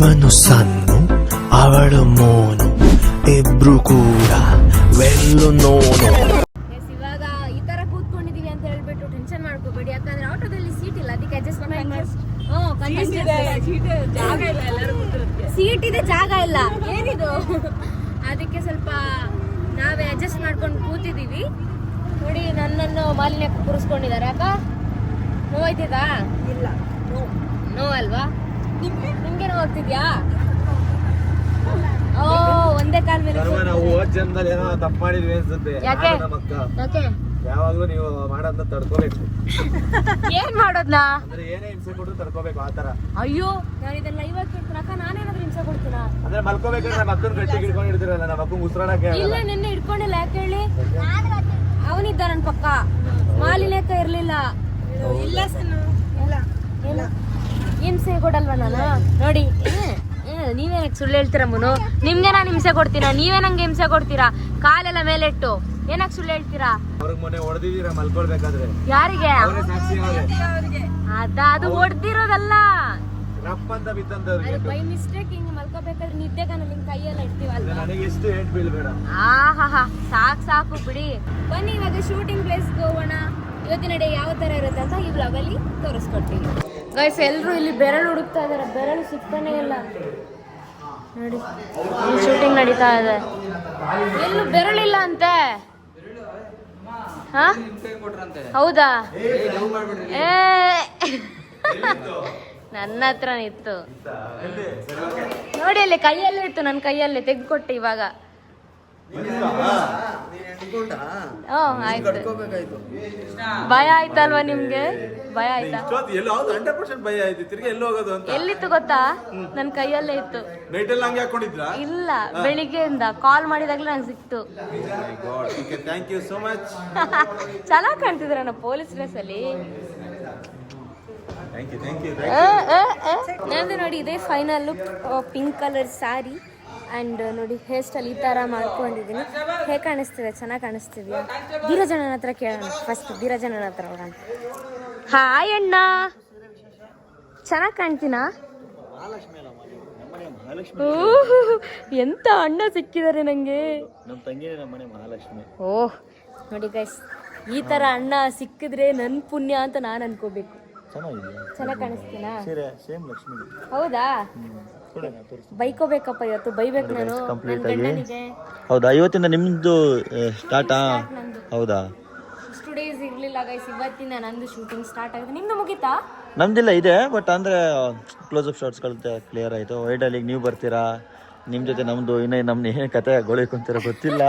ಇವನು ಸನ್ನು ಅವಳು ಮೋನು ಇಬ್ರು ಕೂಡ ವೆಲ್ಲು ನೋನು. ಇವಾಗ ಈ ತರ ಕೂತ್ಕೊಂಡಿದೀವಿ ಅಂತ ಹೇಳ್ಬಿಟ್ಟು ಟೆನ್ಷನ್ ಮಾಡ್ಕೋಬೇಡಿ, ಯಾಕಂದ್ರೆ ಆಟೋದಲ್ಲಿ ಸೀಟ್ ಇಲ್ಲ, ಅದಕ್ಕೆ ಅಡ್ಜಸ್ಟ್ಮೆಂಟ್ ಸೀಟ್ ಇದೆ ಜಾಗ ಇಲ್ಲ ಏನಿದು ಅದಕ್ಕೆ ಸ್ವಲ್ಪ ನಾವೇ ಅಡ್ಜಸ್ಟ್ ಮಾಡ್ಕೊಂಡು ಕೂತಿದೀವಿ. ನೋಡಿ ನನ್ನನ್ನು ಮಾಲಿನ್ಯಕ್ಕೆ ಕೂರಿಸ್ಕೊಂಡಿದ್ದಾರೆ. ಯಾಕ ನೋವಾಯ್ತಿದಾ? ಇಲ್ಲ ನೋವಲ್ವಾ? ನಿಮ್ಗೆ ನೋವಾಗ್ತಿದ್ಯಾ? ಓ ಒಂದೇ ಕಾಲ್ ಮೇಲೆ ತಪ್ಪು ಮಾಡಿದ್ವಿ ಅನ್ಸುತ್ತೆ. ಯಾಕೆ ಯಾವಾಗ್ಲೂ ನೀವು ಮಾಡೋದನ್ನ ತಡ್ಕೋಬೇಕು. ಏನ್ ಮಾಡೋದ್ನ ಅಂದ್ರೆ ಏನೇ ಹಿಂಸೆ ಕೊಟ್ಟು ತಡ್ಕೋಬೇಕು ಆತರ. ಅಯ್ಯೋ ನಾನು ಇದನ್ನ ಇವಾಗ ಕೇಳ್ತೀನಿ ಅಕ್ಕ, ನಾನೇನಾದ್ರೂ ಹಿಂಸೆ ಕೊಡ್ತೀನ? ಅಂದ್ರೆ ಮಲ್ಕೋಬೇಕಂದ್ರೆ ಮಕ್ಕಳನ್ನ ಗಟ್ಟಿಗೆ ಹಿಡ್ಕೊಂಡು ಹಿಡ್ದಿರಲ್ಲ, ನಮ್ಮ ಮಕ್ಕಳು ಉಸಿರಾಡಕ್ಕೆ ಇಲ್ಲ ನಿನ್ನೆ ಹಿಡ್ಕೊಂಡಿಲ್ಲ. ಯಾಕೆ ಹೇಳಿ? ಅವನಿದ್ದ ನನ್ ಪಕ್ಕ, ಮಾಲಿನ್ಯಕ್ಕ ಇರ್ಲಿಲ್ಲ. ಇಲ್ಲ ಹಿಂಸೆ ಕೊಡಲ್ವಾ ನಾನು? ನೋಡಿ ನೀವೇನಕ್ಕೆ ಸುಳ್ಳು ಹೇಳ್ತೀರಾ ಮುನು? ನಿಮ್ಗೆ ನಾನು ಹಿಂಸೆ ಕೊಡ್ತೀರಾ? ನೀವೇ ನಂಗೆ ಹಿಂಸೆ ಕೊಡ್ತೀರಾ? ಕಾಲೆಲ್ಲ ಮೇಲಿಟ್ಟು ಏನಕ್ಕೆ ಸುಳ್ಳು ಹೇಳ್ತೀರಾ? ಅವ್ರಿಗೆ ಮೊನ್ನೆ ಹೊಡೆದಿದ್ದೀರಾ ಮಲ್ಕೊಳ್ಬೇಕಾದ್ರೆ. ಯಾರಿಗೆ? ಸಾಕ್ಷಿ ಅದು ಹೊಡೆದಿರೋದಲ್ಲ, ರಪ್ಪ ಅಂತ ಬಿತ್ತಂತವ್ರಿಗೆ. ಬೈ ಮಿಸ್ಟೇಕ್ ಹಿಂಗ್ ಮಲ್ಕೋಬೇಕಾದ್ರೆ ನಿದ್ದೆಗಾನ ನಿಮ್ ಕೈಯೆಲ್ಲ ಇಡ್ತೀವಲ್ಲ. ನನಗೆ ಎಷ್ಟು ಏಟ್ ಬೀಳ್ಬೇಡ. ಆಹಾ ಸಾಕು ಬಿಡಿ. ಬನ್ನಿ ಇವಾಗ ಶೂಟಿಂಗ್ ಪ್ಲೇಸ್ಗೆ ಹೋಗೋಣ. ಇವತ್ತಿನ ಡೇ ಯಾವ ತರ ಇರುತ್ತೆ ಅಂತ ಈ ಬ್ಲಾಗ್ ಅಲ್ಲಿ ತೋರಿಸ್ಕೊಡ್ತೀವಿ. ಗೈಸ್ ಎಲ್ರು ಇಲ್ಲಿ ಬೆರಳು ಹುಡುಕ್ತಾ ಇದಾರೆ, ಬೆರಳು ಸಿಗ್ತಾನೆ ಇಲ್ಲ. ನೋಡಿ ಶೂಟಿಂಗ್ ನಡೀತಾ ಇದೆ, ಎಲ್ಲೂ ಬೆರಳಿಲ್ಲ ಅಂತೆ. ಹಾ ಹೌದಾ? ನನ್ನ ಹತ್ರ ಇತ್ತು ನೋಡಿ, ಅಲ್ಲಿ ಕೈಯಲ್ಲೇ ಇತ್ತು, ನನ್ನ ಕೈಯಲ್ಲೇ ತೆಗೆದುಕೊಟ್ಟೆ ಇವಾಗ. ಆಯ್ತು. ಭಯ ಆಯ್ತಲ್ವಾ ನಿಮ್ಗೆ? ಭಯ ಆಯ್ತಾ? ಎಲ್ಲಿತ್ತು ಗೊತ್ತಾ? ನನ್ ಕೈಯಲ್ಲೇ ಇತ್ತು. ಇಲ್ಲ, ಬೆಳಿಗ್ಗೆಯಿಂದ ಕಾಲ್ ಮಾಡಿದಾಗ್ಲೇ ನಂಗೆ ಸಿಕ್ತು. ಚೆನ್ನಾಗ್ ಕಾಣ್ತಿದ್ರ ನಾ ಪೊಲೀಸ್ ಡ್ರೆಸ್ ಅಲ್ಲಿ. ನಂದು ನೋಡಿ ಇದೆ final look, pink colour sari and ನೋಡಿ ಹೇರ್ ಸ್ಟೈಲ್ ಈ ಥರ ಮಾಡ್ಕೊಂಡಿದ್ದೀನಿ. ಹೇಗೆ ಕಾಣಿಸ್ತಿದೆ? ಚೆನ್ನಾಗಿ ಕಾಣಿಸ್ತಿದ್ಯಾ? ಧೀರಜನ ಹತ್ರ ಕೇಳೋಣ ಫಸ್ಟ್. ಧೀರಜನ ಹತ್ರ ಹೋಗೋಣ. ಹಾಯ್ ಅಣ್ಣ, ಚೆನ್ನಾಗಿ ಕಾಣ್ತೀನಾ? ಎಂತ ಅಣ್ಣ ಸಿಕ್ಕಿದ್ದಾರೆ ನಂಗೆ. ಓಹ್ ನೋಡಿ ಗೈಸ್, ಈ ಥರ ಅಣ್ಣ ಸಿಕ್ಕಿದ್ರೆ ನನ್ನ ಪುಣ್ಯ ಅಂತ ನಾನು ಅನ್ಕೋಬೇಕು. ಚೆನ್ನಾಗಿ ಕಾಣಿಸ್ತೀನಾ? ಹೌದಾ? ಬೈಕೋಬೇಕಪ್ಪ ಇವತ್ತು, ಬೈಬೇಕು ನಾನು ನನ್ನ ಗಂಡನಿಗೆ. ಹೌದಾ? ಇವತ್ತಿಂದ ನಿಮ್ದು ಸ್ಟಾರ್ಟಾ? ಹೌದಾ? ಇಷ್ಟು ಡೇಸ್ ಇರ್ಲಿಲ್ಲ ಗೈಸ್, ಇವತ್ತಿಂದ ನಂದು ಶೂಟಿಂಗ್ ಸ್ಟಾರ್ಟ್ ಆಗಿದೆ. ನಿಮ್ದು ಮುಗೀತಾ? ನಮ್ದಿಲ್ಲ ಇದೆ, ಬಟ್ ಅಂದ್ರೆ ಕ್ಲೋಸ್ ಅಪ್ ಶಾರ್ಟ್ಸ್ ಕ್ಲಿಯರ್ ಆಯ್ತು. ವೈಡ್ ಅಲ್ಲಿ ನೀವು ಬರ್ತೀರಾ, ನಿಮ್ ಜೊತೆ ನಮ್ದು ನಮ್ದು ಏನ್ ಕತೆ ಗೊಳಿಕೊಂತೀರ ಗೊತ್ತಿಲ್ಲ.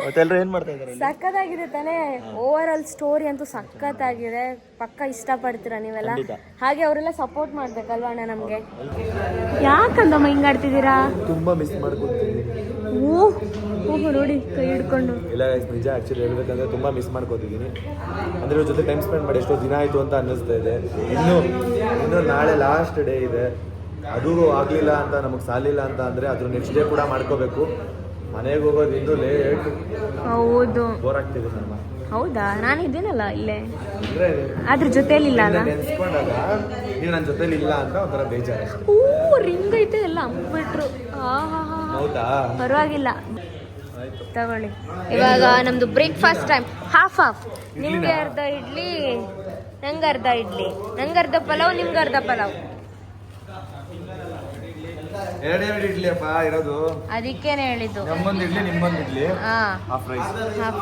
ಅವತ್ತೆಲ್ಲರೂ ಏನ್ ಮಾಡ್ತಾ ಇದಾರೆ? ಸಖತ್ತಾಗಿದೆ ತಾನೇ? ಓವರ್ ಆಲ್ ಸ್ಟೋರಿ ಅಂತೂ ಸಖತ್ತಾಗಿದೆ. ಪಕ್ಕ ಇಷ್ಟಪಡ್ತೀರಾ ನೀವೆಲ್ಲ, ಹಾಗೆ ಅವರೆಲ್ಲ ಸಪೋರ್ಟ್ ಮಾಡ್ಬೇಕಲ್ವಾ ಅಣ್ಣ ನಮ್ಗೆ. ಯಾಕಂದಮ್ಮ ಹಿಂಗಾಡ್ತಿದ್ದೀರಾ? ತುಂಬಾ ಮಿಸ್ ಮಾಡ್ಕೊತೀನಿ. ಓಹೋ ನೋಡಿ ಕೈ ಹಿಡ್ಕೊಂಡು. ಇಲ್ಲ ನಿಜ, ಆಕ್ಚುಲಿ ಹೇಳ್ಬೇಕಂದ್ರೆ ತುಂಬಾ ಮಿಸ್ ಮಾಡ್ಕೋತಿದ್ದೀನಿ. ಅಂದ್ರೆ ಇವ್ರ ಜೊತೆ ಟೈಮ್ ಸ್ಪೆಂಡ್ ಮಾಡಿ ಎಷ್ಟೋ ದಿನ ಆಯ್ತು ಅಂತ ಅನ್ನಿಸ್ತಾ ಇದೆ. ಇನ್ನು ನಾಳೆ ಲಾಸ್ಟ್ ಡೇ ಇದೆ. ಅದು ಆಗಲಿಲ್ಲ ಅಂತ, ನಮಗೆ ಸಾಲಿಲ್ಲ ಅಂತ ಅಂದರೆ ಅದ್ರ ನೆಕ್ಸ್ಟ್ ಡೇ ಕೂಡ ಮಾಡ್ಕೋಬೇಕು. ಮನೆಗೆ ಹೋಗೋದು ಇನ್ನೂ ಲೇಟ್. ಹೌದು, ಬೋರ್ ಆಗ್ತಿದೆ ನಮ್ಮ. ಹೌದಾ? ನಾನು ಇದ್ದೀನಲ್ಲ ಇಲ್ಲೇ, ಅದ್ರ ಜೊತೆಲಿಲ್ಲ ನೆನ್ಸ್ಕೊಂಡಾಗ ನೀವು ನನ್ನ ಜೊತೆಲಿ ಇಲ್ಲ ಅಂತ ಒಂಥರ ಬೇಜಾರು. ರಿಂಗ್ ಐತೆ ಎಲ್ಲ ಅಂಬಿಟ್ರು. ಹೌದಾ? ಪರವಾಗಿಲ್ಲ, ತಗೊಳ್ಳಿ. ಇವಾಗ ನಮ್ದು ಬ್ರೇಕ್ಫಾಸ್ಟ್ ಟೈಮ್. ಹಾಫ್ ನಿಮ್ಗೆ ಅರ್ಧ ಇಡ್ಲಿ, ನಂಗೆ ಅರ್ಧ ಇಡ್ಲಿ, ನಂಗೆ ಅರ್ಧ ಪಲಾವ್, ನಿಮ್ಗೆ ಅರ್ಧ ಪಲಾವ್. ಎರಡೆರಡು ಇಡ್ಲಿ ಅಪ್ಪ ಇರೋದು, ಅದಕ್ಕೇನೆ ಹೇಳಿದ್ದು. ನಮ್ಮೊಂದು ಇಡ್ಲಿ, ನಿಮ್ಮೊಂದು ಇಡ್ಲಿ, ಹಾಫ್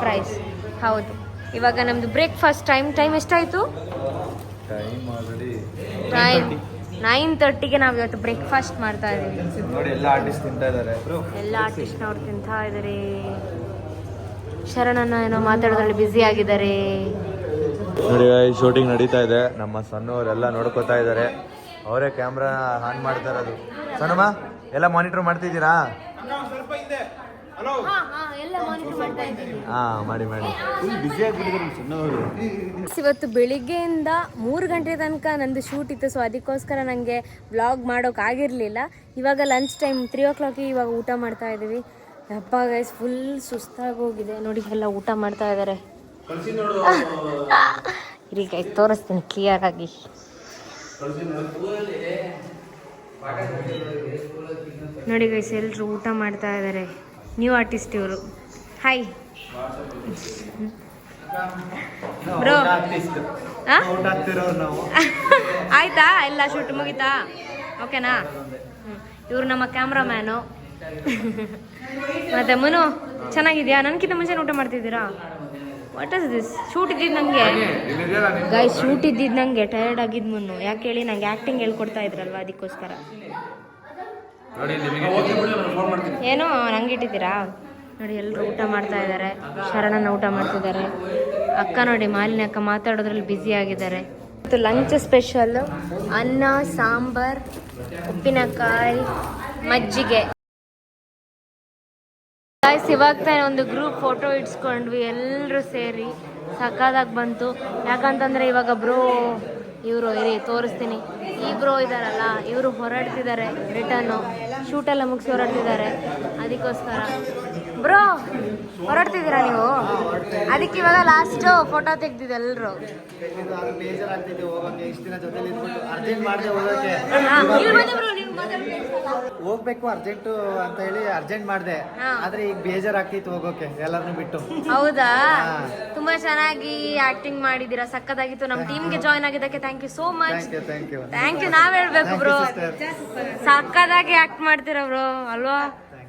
ರೈಸ್. ಹೌದು, ಇವಾಗ ನಮ್ದು ಬ್ರೇಕ್ಫಾಸ್ಟ್ ಟೈಮ್ ಎಷ್ಟಾಯ್ತು? ಟೈಮ್ ಆಲ್ರೆಡಿ 9:30ಗೆ ನಾವು ಇವತ್ತು ಬ್ರೇಕ್ಫಾಸ್ಟ್ ಮಾಡ್ತಾ ಇದೀವಿ. ನೋಡಿ ಎಲ್ಲ ಆರ್ಟಿಸ್ಟ್ ತಿಂತಾ ಇದ್ದಾರೆ, ಎಲ್ಲ ಆರ್ಟಿಸ್ಟ್ನವ್ರು ತಿಂತಾ ಇದ್ದಾರೆ. ಶರಣನ್ನ ಏನೋ ಮಾತಾಡೋದ್ರಲ್ಲಿ ಬ್ಯುಸಿ ಆಗಿದ್ದಾರೆ. ನೋಡಿ ಶೂಟಿಂಗ್ ನಡೀತಾ ಇದೆ, ನಮ್ಮ ಸಣ್ಣವರೆಲ್ಲ ನೋಡ್ಕೋತಾ ಇದ್ದಾರೆ. ಅವರೇ ಕ್ಯಾಮ್ರಾ ಆನ್ ಮಾಡ್ತಾ ಇರೋದು. ಸಣ್ಣಮ್ಮ ಎಲ್ಲ ಮಾನಿಟರ್ ಮಾಡ್ತಿದ್ದೀರಾ? ಮಾಡಿ ಫುಲ್ ಬಿಸಿ ಆಗಿಬಿಟ್ಟಿದ್ರು ಸಣ್ಣವರು. ಇವತ್ತು ಬೆಳಿಗ್ಗೆಯಿಂದ 3 ಗಂಟೆ ತನಕ ನಂದು ಶೂಟ್ ಇತ್ತು, ಸೊ ಅದಕ್ಕೋಸ್ಕರ ನನಗೆ ವ್ಲಾಗ್ ಮಾಡೋಕ್ಕಾಗಿರಲಿಲ್ಲ. ಇವಾಗ ಲಂಚ್ ಟೈಮ್ 3 o'clock, ಇವಾಗ ಊಟ ಮಾಡ್ತಾ ಇದ್ದೀವಿ. ಹಬ್ಬ ಗೈಸ್, ಫುಲ್ ಸುಸ್ತಾಗಿ ಹೋಗಿದೆ. ನೋಡಿ ಎಲ್ಲ ಊಟ ಮಾಡ್ತಾ ಇದ್ದಾರೆ. ಇರಿ ಗೈಸ್ ತೋರಿಸ್ತೀನಿ ಕ್ಲಿಯರ್ ಆಗಿ. ನೋಡಿ ಗೈಸ್ ಎಲ್ಲರೂ ಊಟ ಮಾಡ್ತಾ ಇದ್ದಾರೆ. ನ್ಯೂ ಆರ್ಟಿಸ್ಟ್ ಇವರು. Hi bro. ಆಯ್ತಾ ಎಲ್ಲ ಶೂಟ್ ಮುಗಿತಾ? ಓಕೆನಾ? ಇವರು ನಮ್ಮ ಕ್ಯಾಮ್ರಾಮ್ಯಾನು. ಮತ್ತೆ ಮುನು ಚೆನ್ನಾಗಿದ್ಯಾ? ನನಗಿಂತ ಮುಂಚೆ ಊಟ ಮಾಡ್ತಿದ್ದೀರಾ? What is this? ಶೂಟ್ ಇದ್ದಿದ್ದು ನನಗೆ ಗೈಸ್, ಶೂಟ್ ಇದ್ದಿದ್ದು ನನಗೆ ಟಯರ್ಡ್ ಆಗಿದ್ದು ಮುನ್ನು. ಯಾಕೆ ಹೇಳಿ, ನಂಗೆ ಆ್ಯಕ್ಟಿಂಗ್ ಹೇಳ್ಕೊಡ್ತಾ ಇದ್ರಲ್ವ, ಅದಕ್ಕೋಸ್ಕರ. ಏನೋ ನಂಗೆ ಇಟ್ಟಿದ್ದೀರಾ? ನೋಡಿ ಎಲ್ಲರೂ ಊಟ ಮಾಡ್ತಾ ಇದ್ದಾರೆ. ಶರಣನ ಊಟ ಮಾಡ್ತಿದ್ದಾರೆ. ಅಕ್ಕ ನೋಡಿ, ಮಾಲಿನಿ ಅಕ್ಕ ಮಾತಾಡೋದ್ರಲ್ಲಿ ಬ್ಯುಸಿ ಆಗಿದ್ದಾರೆ. ಮತ್ತು ಲಂಚ್ ಸ್ಪೆಷಲ್ ಅನ್ನ, ಸಾಂಬಾರ್, ಉಪ್ಪಿನಕಾಯಿ, ಮಜ್ಜಿಗೆ. ಗಾಯ್ಸ್ ಇವಾಗ ತಾನೇ ಒಂದು ಗ್ರೂಪ್ ಫೋಟೋ ಇಡ್ಸ್ಕೊಂಡ್ವಿ ಎಲ್ಲರೂ ಸೇರಿ. ಸಕ್ಕದಾಗಿ ಬಂತು. ಯಾಕಂತಂದರೆ ಇವಾಗ ಬ್ರೋ ಇವರು ಇರಿ ತೋರಿಸ್ತೀನಿ. ಈ ಬ್ರೋ ಇದ್ದಾರಲ್ಲ, ಇವರು ಹೊರಡ್ತಿದ್ದಾರೆ ರಿಟರ್ನು. ಶೂಟೆಲ್ಲ ಮುಗಿಸಿ ಹೊರಡ್ತಿದ್ದಾರೆ. ಅದಕ್ಕೋಸ್ಕರ ಬ್ರೋ ಹೊರಡ್ತಿದ್ದೀರಾ ನೀವು? ಅದಕ್ಕೆ ಇವಾಗ ಲಾಸ್ಟು ಫೋಟೋ ತೆಗ್ದಿದ್ದು ಎಲ್ಲರೂ. ಹೋಗ್ಬೇಕು ಅರ್ಜೆಂಟು ಅಂತ ಹೇಳಿ ಅರ್ಜೆಂಟ್ ಮಾಡಿದೆ. ಆದ್ರೆ ಈಗ ಬೇಜಾರಾಗ್ತಿತ್ತು ಹೋಗೋಕೆ ಎಲ್ಲರನ್ನು ಬಿಟ್ಟು. ಹೌದಾ? ತುಂಬಾ ಚೆನ್ನಾಗಿ ಆಕ್ಟಿಂಗ್ ಮಾಡಿದೀರಾ, ಸಕ್ಕತ್ತಾಗಿತ್ತು. ನಮ್ಮ ಟೀಮ್ಗೆ ಜಾಯ್ನ್ ಆಗಿದ್ದಕ್ಕೆ thank you so much. Thank you ನಾವ್ ಹೇಳ್ಬೇಕು ಬ್ರೋ. ಸಕ್ಕತ್ತಾಗಿ ಆಕ್ಟ್ ಮಾಡ್ತೀರಾ ಬ್ರೋ, ಅಲ್ವಾ?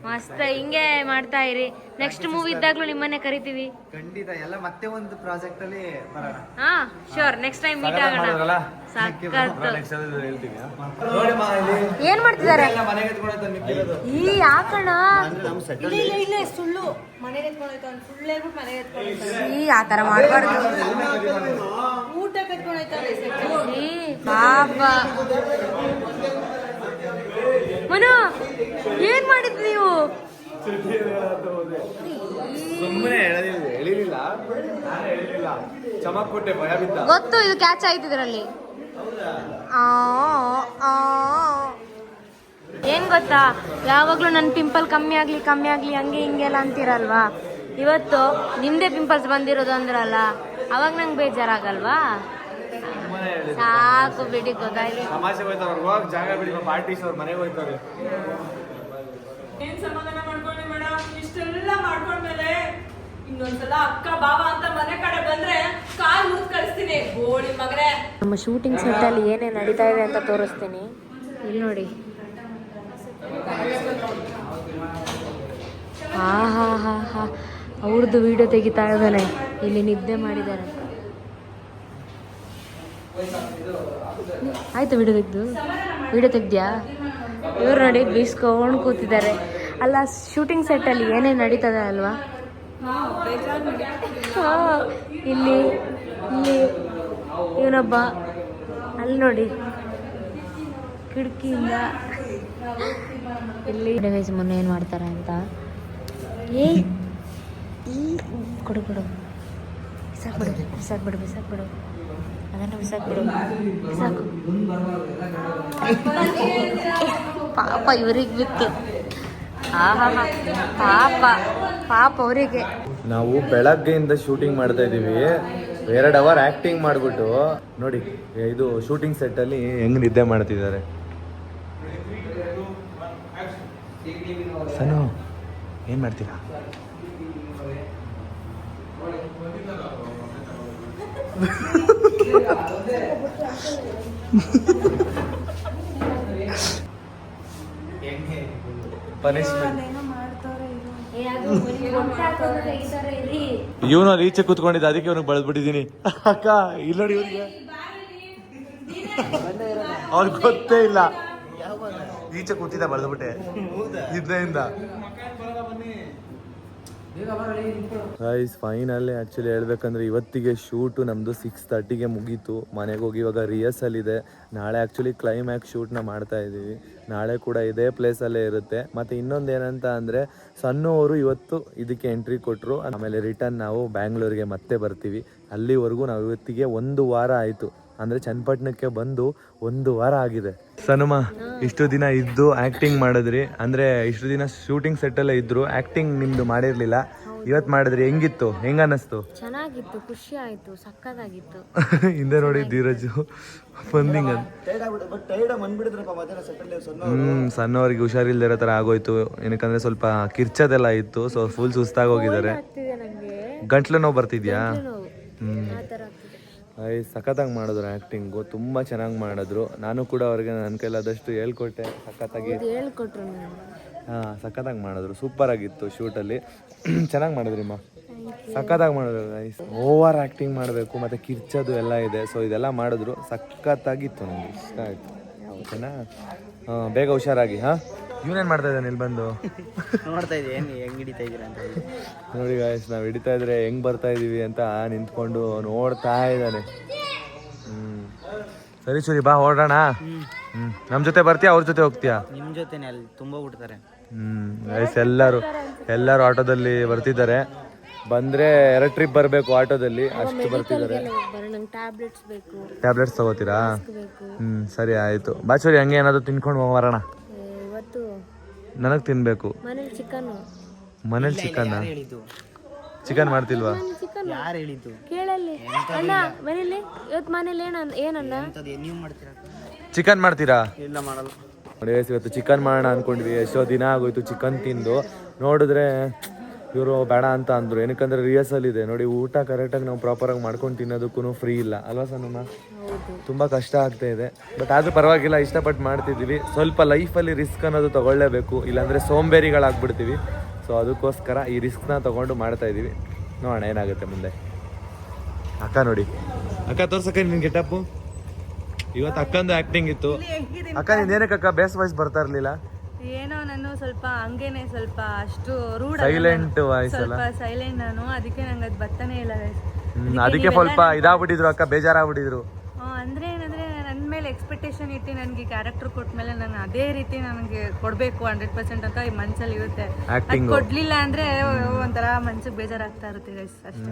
ಮಸ್ತ್. ಹಿಂಗೆ ಮಾಡ್ತಾ ಇರಿ. ನೆಕ್ಸ್ಟ್ ಮೂವಿ ಇದ್ದಾಗ್ಲೂ ನಿಮ್ಮನ್ನೇ ಕರಿತೀವಿ ಖಂಡಿತ. ಎಲ್ಲ ಮತ್ತೆ ಒಂದು ಪ್ರಾಜೆಕ್ಟ್ ಅಲ್ಲಿ ಬರೋಣ. ಹಾ ಶ್ಯೂರ್. ನೆಕ್ಸ್ಟ್ ಟೈಮ್ ಮೀಟ್ ಆಗೋಣ. ಸಕ್ಕತ್ತು. ಏನ್ ಮಾಡ್ತಿದ್ದಾರೆ? ಈ ಯಾಕಣ್ಣ ಸುಳ್ಳು ಈ ಆತರ ಮಾಡ್ಬಾರ್ದು. ಪಾಪ ಮನು, ಏನ್ ಮಾಡಿದ್ ನೀವು? ಗೊತ್ತು ಇದು ಕ್ಯಾಚ್ ಆಯ್ತು ಇದರಲ್ಲಿ. ಏನ್ ಗೊತ್ತಾ, ಯಾವಾಗ್ಲೂ ನನ್ನ ಪಿಂಪಲ್ ಕಮ್ಮಿ ಆಗ್ಲಿ ಹಂಗೆ ಹಿಂಗೆಲ್ಲ ಅಂತೀರಲ್ವಾ. ಇವತ್ತು ನಿಮ್ದೇ ಪಿಂಪಲ್ಸ್ ಬಂದಿರೋದು ಅಂದ್ರಲ್ಲ, ಅವಾಗ ನಂಗೆ ಬೇಜಾರಾಗಲ್ವಾ? ಸಾಕು ಬಿಡಿ, ಗೊತ್ತಾಯ್ತು. ಏನ್ ಸಮಾಧಾನ ಮಾಡ್ಕೊಳ್ಳಿ ಮೇಡಮ್, ಇಷ್ಟೆಲ್ಲ ಮಾಡ್ಕೊಂಡ್ಮೇಲೆ ಇನ್ನೊಂದ್ಸಲ ಅಕ್ಕ ಬಾವ ಅಂತ ಮನೆ ಕಡೆ ಬಂದ್ರೆ ಕಾಲ್ ಮುದ್ ಕಳಿಸ್ತೀನಿ ಗೋಳಿ ಮಗನೇ. ನಮ್ಮ ಶೂಟಿಂಗ್ ಸೆಟ್ ಅಲ್ಲಿ ಏನೇನು ನಡೀತಾ ಇದೆ ಅಂತ ತೋರಿಸ್ತೀನಿ. ಇಲ್ಲಿ ನೋಡಿ. ಹಾ ಅವ್ರದ್ದು ವಿಡಿಯೋ ತೆಗಿತಾ ಇದ್ದಾನೆ. ಇಲ್ಲಿ ನಿದ್ದೆ ಮಾಡಿದ್ದಾರೆ. ಆಯ್ತು ವಿಡಿಯೋ ತೆಗ್ದ್ಯಾ? ಇವ್ರು ನೋಡಿ ಬೀಸ್ಕೊಂಡು ಕೂತಿದ್ದಾರೆ. ಅಲ್ಲ, ಶೂಟಿಂಗ್ ಸೆಟ್ಟಲ್ಲಿ ಏನೇನು ನಡೀತದೆ ಅಲ್ವಾ? ಇಲ್ಲಿ ಇವನೊಬ್ಬ, ಅಲ್ಲಿ ನೋಡಿ ಕಿಟಕಿಯಿಂದ ಇಲ್ಲಿ ಮೊನ್ನೆ ಏನು ಮಾಡ್ತಾರೆ ಅಂತ. ಕೊಡು ಬಿಸಾಕ್ಬಿಡು ಅದನ್ನು ಬಿಸಾಕ್ಬಿಡು. ಪಾಪ ಇವ್ರಿಗೆ ಬಿತ್ತು. ಪಾಪ ಅವರಿಗೆ. ನಾವು ಬೆಳಗ್ಗೆಯಿಂದ ಶೂಟಿಂಗ್ ಮಾಡ್ತಾ ಇದೀವಿ. 2 ಅವರ್ ಆಕ್ಟಿಂಗ್ ಮಾಡ್ಬಿಟ್ಟು ನೋಡಿ ಇದು ಶೂಟಿಂಗ್ ಸೆಟ್ ಅಲ್ಲಿ ಹೆಂಗ್ ನಿದ್ದೆ ಮಾಡ್ತಿದ್ದಾರೆ. ಸನು ಏನ್ ಮಾಡ್ತೀರಾ? ಇವನು ಅಲ್ಲಿ ಈಚೆ ಕೂತ್ಕೊಂಡಿದ್ದ, ಅದಕ್ಕೆ ಅವನಿಗೆ ಬಳದ್ಬಿಟ್ಟಿದೀನಿ. ಅಕ್ಕ ಇಲ್ಲ ನೋಡಿ, ಇವ್ರಿಗೆ ಅವ್ರಿಗೆ ಗೊತ್ತೇ ಇಲ್ಲ. ಈಚೆ ಕೂತಿದ್ದ ಬಳದ್ಬಿಟ್ಟೆ ನಿದ್ದೆಯಿಂದ. ಗೈಸ್ ಫೈನಲ್ ಆ್ಯಕ್ಚುಲಿ ಹೇಳ್ಬೇಕಂದ್ರೆ ಇವತ್ತಿಗೆ ಶೂಟು ನಮ್ಮದು 6:30ಗೆ ಮುಗೀತು. ಮನೆಗೆ ಹೋಗಿ ಇವಾಗ ರಿಹರ್ಸಲ್ ಇದೆ. ನಾಳೆ ಆ್ಯಕ್ಚುಲಿ ಕ್ಲೈಮ್ಯಾಕ್ಸ್ ಶೂಟ್ನ ಮಾಡ್ತಾ ಇದ್ದೀವಿ. ನಾಳೆ ಕೂಡ ಇದೇ ಪ್ಲೇಸಲ್ಲೇ ಇರುತ್ತೆ. ಮತ್ತು ಇನ್ನೊಂದು ಏನಂತ ಅಂದರೆ ಸಣ್ಣು ಅವರು ಇವತ್ತು ಇದಕ್ಕೆ ಎಂಟ್ರಿ ಕೊಟ್ಟರು. ಆಮೇಲೆ ರಿಟರ್ನ್ ನಾವು ಬ್ಯಾಂಗ್ಳೂರಿಗೆ ಮತ್ತೆ ಬರ್ತೀವಿ. ಅಲ್ಲಿವರೆಗೂ ನಾವು ಇವತ್ತಿಗೆ 1 ವಾರ ಆಯಿತು. ಅಂದರೆ ಚನ್ನಪಟ್ಟಣಕ್ಕೆ ಬಂದು 1 ವಾರ ಆಗಿದೆ. ಸನುಮ ಇಷ್ಟು ದಿನ ಇದ್ದು ಆ್ಯಕ್ಟಿಂಗ್ ಮಾಡಿದ್ರಿ, ಅಂದರೆ ಇಷ್ಟು ದಿನ ಶೂಟಿಂಗ್ ಸೆಟ್ಟಲ್ಲೇ ಇದ್ದರು, ಆ್ಯಕ್ಟಿಂಗ್ ನಿಮ್ಮದು ಮಾಡಿರಲಿಲ್ಲ. ಇವತ್ತು ಮಾಡಿದ್ರಿ, ಹೆಂಗಿತ್ತು, ಹೆಂಗ ಅನ್ನಿಸ್ತು? ಚೆನ್ನಾಗಿತ್ತು, ಖುಷಿ ಆಯ್ತು, ಸಕ್ಕತ್ತಾಗಿತ್ತು. ಹಿಂದೆ ನೋಡಿ ಧೀರಜು ಬಂದಿಂಗ್ ಸಣ್ಣವರಿಗೆ ಹುಷಾರಿಲ್ದಿರೋ ಥರ ಆಗೋಯ್ತು. ಏನಕ್ಕಂದ್ರೆ ಸ್ವಲ್ಪ ಕಿರ್ಚದೆಲ್ಲ ಇತ್ತು, ಸೊ ಫುಲ್ ಸುಸ್ತಾಗಿ ಹೋಗಿದ್ದಾರೆ. ಗಂಟ್ಲು ನೋವು ಬರ್ತಿದ್ಯಾ? ಸಖತ್ತಾಗಿ ಮಾಡಿದ್ರು ಆ್ಯಕ್ಟಿಂಗು, ತುಂಬ ಚೆನ್ನಾಗಿ ಮಾಡಿದ್ರು. ನಾನು ಕೂಡ ಅವ್ರಿಗೆ ನನ್ನ ಕೈಲಾದಷ್ಟು ಹೇಳ್ಕೊಟ್ಟೆ. ಸಖತ್ತಾಗಿ ಹಾಂ ಸಖತ್ತಾಗಿ ಮಾಡಿದ್ರು, ಸೂಪರ್ ಆಗಿತ್ತು ಶೂಟಲ್ಲಿ. ಚೆನ್ನಾಗಿ ಮಾಡಿದ್ರಿಮ್ಮ, ಸಖತ್ತಾಗಿ ಮಾಡಿದ್ರು ಗೈಸ್. ಓವರ್ ಆ್ಯಕ್ಟಿಂಗ್ ಮಾಡಬೇಕು ಮತ್ತು ಕಿರ್ಚೋದು ಎಲ್ಲ ಇದೆ, ಸೊ ಇದೆಲ್ಲ ಮಾಡಿದ್ರು. ಸಖತ್ತಾಗಿತ್ತು, ನನಗೆ ಇಷ್ಟ ಆಯಿತು. ಓಕೆನಾ? ಹಾಂ, ಬೇಗ ಹುಷಾರಾಗಿ. ಹಾಂ, ಇವನೇನು ಮಾಡ್ತಾ ಇದ್ದಾನೆ ಇಲ್ಲಿ ಬಂದು? ನೋಡ್ತಾ ಇದ್ದೀವಿ ಹೆಂಗೆ ಹಿಡಿತಾ ಇದ್ದೀರಾ ಅಂತ. ನೋಡಿ ಗಾಯ್ಸ್, ನಾವು ಹಿಡಿತಾ ಇದ್ರೆ ಹೆಂಗೆ ಬರ್ತಾ ಇದ್ದೀವಿ ಅಂತ ನಿಂತ್ಕೊಂಡು ನೋಡ್ತಾ ಇದ್ದಾನೆ. ಸರಿ ಸರಿ, ಬಾ ಹೊರಡೋಣ. ನಮ್ಮ ಜೊತೆ ಬರ್ತೀಯಾ, ಅವ್ರ ಜೊತೆ ಹೋಗ್ತೀಯಾ? ನಿಮ್ಮ ಜೊತೆನೆ, ಅಲ್ಲಿ ತುಂಬ ಬಿಡ್ತಾರೆ. ಗೈಸ್ ಎಲ್ಲರೂ ಆಟೋದಲ್ಲಿ ಬರ್ತಿದ್ದಾರೆ. ಬಂದರೆ 2 ಟ್ರಿಪ್ ಬರಬೇಕು ಆಟೋದಲ್ಲಿ, ಅಷ್ಟು ಬರ್ತಿದ್ದಾರೆ. ಟ್ಯಾಬ್ಲೆಟ್ಸ್ ತಗೋತೀರಾ? ಸರಿ ಆಯಿತು. ಬಾಚೂರಿ, ಹಂಗೆ ಏನಾದರೂ ತಿನ್ಕೊಂಡು ಬರೋಣ. ನನಗೆ ತಿನ್ಬೇಕು. ಮನೇಲಿ ಚಿಕನ್? ಚಿಕನ್ ಮಾಡ್ತಿಲ್ವಾ? ಯಾರು ಹೇಳಿದ್ದು? ಕೇಳಲ್ಲಿ ಅಣ್ಣ, ಮನೇಲಿ ಇವತ್ತು ಮನೇಲಿ ಏನನ್ನ ನೀವು ಮಾಡ್ತೀರಾ? ಚಿಕನ್ ಮಾಡ್ತೀರಾ? ಇಲ್ಲ, ಮಾಡಲ್ಲ. ನೋಡಿ ಇವತ್ತು ಚಿಕನ್ ಮಾಡೋಣ ಅಂದ್ಕೊಂಡ್ವಿ. ಎಷ್ಟೋ ದಿನ ಆಗೋಯ್ತು ಚಿಕನ್ ತಿಂದು. ನೋಡಿದ್ರೆ ಇವರು ಬೇಡ ಅಂತ ಅಂದರು. ಏನಕ್ಕಂದ್ರೆ ರಿಹರ್ಸಲ್ ಇದೆ. ನೋಡಿ, ಊಟ ಕರೆಕ್ಟಾಗಿ ನಾವು ಪ್ರಾಪರಾಗಿ ಮಾಡ್ಕೊಂಡು ತಿನ್ನೋದಕ್ಕೂ ಫ್ರೀ ಇಲ್ಲ ಅಲ್ವಾ ಸನಮ್ಮ? ತುಂಬ ಕಷ್ಟ ಆಗ್ತಾ ಇದೆ. ಬಟ್ ಆದರೂ ಪರವಾಗಿಲ್ಲ, ಇಷ್ಟಪಟ್ಟು ಮಾಡ್ತಿದ್ದೀವಿ. ಸ್ವಲ್ಪ ಲೈಫಲ್ಲಿ ರಿಸ್ಕ್ ಅನ್ನೋದು ತೊಗೊಳ್ಳೇಬೇಕು, ಇಲ್ಲಾಂದರೆ ಸೋಂಬೇರಿಗಳಾಗ್ಬಿಡ್ತೀವಿ. ಸೊ ಅದಕ್ಕೋಸ್ಕರ ಈ ರಿಸ್ಕ್ನ ತೊಗೊಂಡು ಮಾಡ್ತಾಯಿದ್ದೀವಿ. ನೋಡೋಣ ಏನಾಗುತ್ತೆ ಮುಂದೆ. ಅಕ್ಕ ನೋಡಿ, ಅಕ್ಕ ತೋರ್ಸಕ್ಕ ನಿನ್ನ ಗೆಟಪ್ಪು. ಇವತ್ತು ಅಕ್ಕಂದು ಆ್ಯಕ್ಟಿಂಗ್ ಇತ್ತು. ಅಕ್ಕ ನಿಂದೇನಕ್ಕೆ ಅಕ್ಕ ಬೇಸ್ ವಾಯ್ಸ್ ಬರ್ತಾ ಇರಲಿಲ್ಲ? ಏನೋ ನಾನು ಸ್ವಲ್ಪ ಹಂಗೇನೆ, ಸ್ವಲ್ಪ ಅಷ್ಟು ರೂಢ, ಸೈಲೆಂಟ್ ವಾಯ್ಸ್ ಅಲ್ಲ, ಸ್ವಲ್ಪ ಸೈಲೆಂಟ್ ನಾನು. ಅದಕ್ಕೆ ನಂಗೆ ಅದು ಬರ್ತಾನೆ ಇಲ್ಲ. ಅದಕ್ಕೆ ಸ್ವಲ್ಪ ಇದಾಗ್ಬಿಟ್ಟಿದ್ರು ಅಕ್ಕ, ಬೇಜಾರಾಗ್ಬಿಟ್ಟಿದ್ರು. ಅಂದ್ರೆ ಏನಂದ್ರೆ ನನ್ನ ಮೇಲೆ ಎಕ್ಸ್ಪೆಕ್ಟೇಷನ್ ಇಟ್ಟು ನನಗೆ ಕ್ಯಾರೆಕ್ಟರ್ ಕೊಟ್ಮೇಲೆ ನಾನು ಅದೇ ರೀತಿ ನನಗೆ ಕೊಡಬೇಕು 100% ಅಂತ ಈ ಮನ್ಸಲ್ಲಿ ಇರುತ್ತೆ. ಕೊಡ್ಲಿಲ್ಲ ಅಂದ್ರೆ ಒಂಥರ ಮನ್ಸಿಗೆ ಬೇಜಾರಾಗ್ತಾ ಇರುತ್ತೆ ಗೈಸ್, ಅಷ್ಟೇ.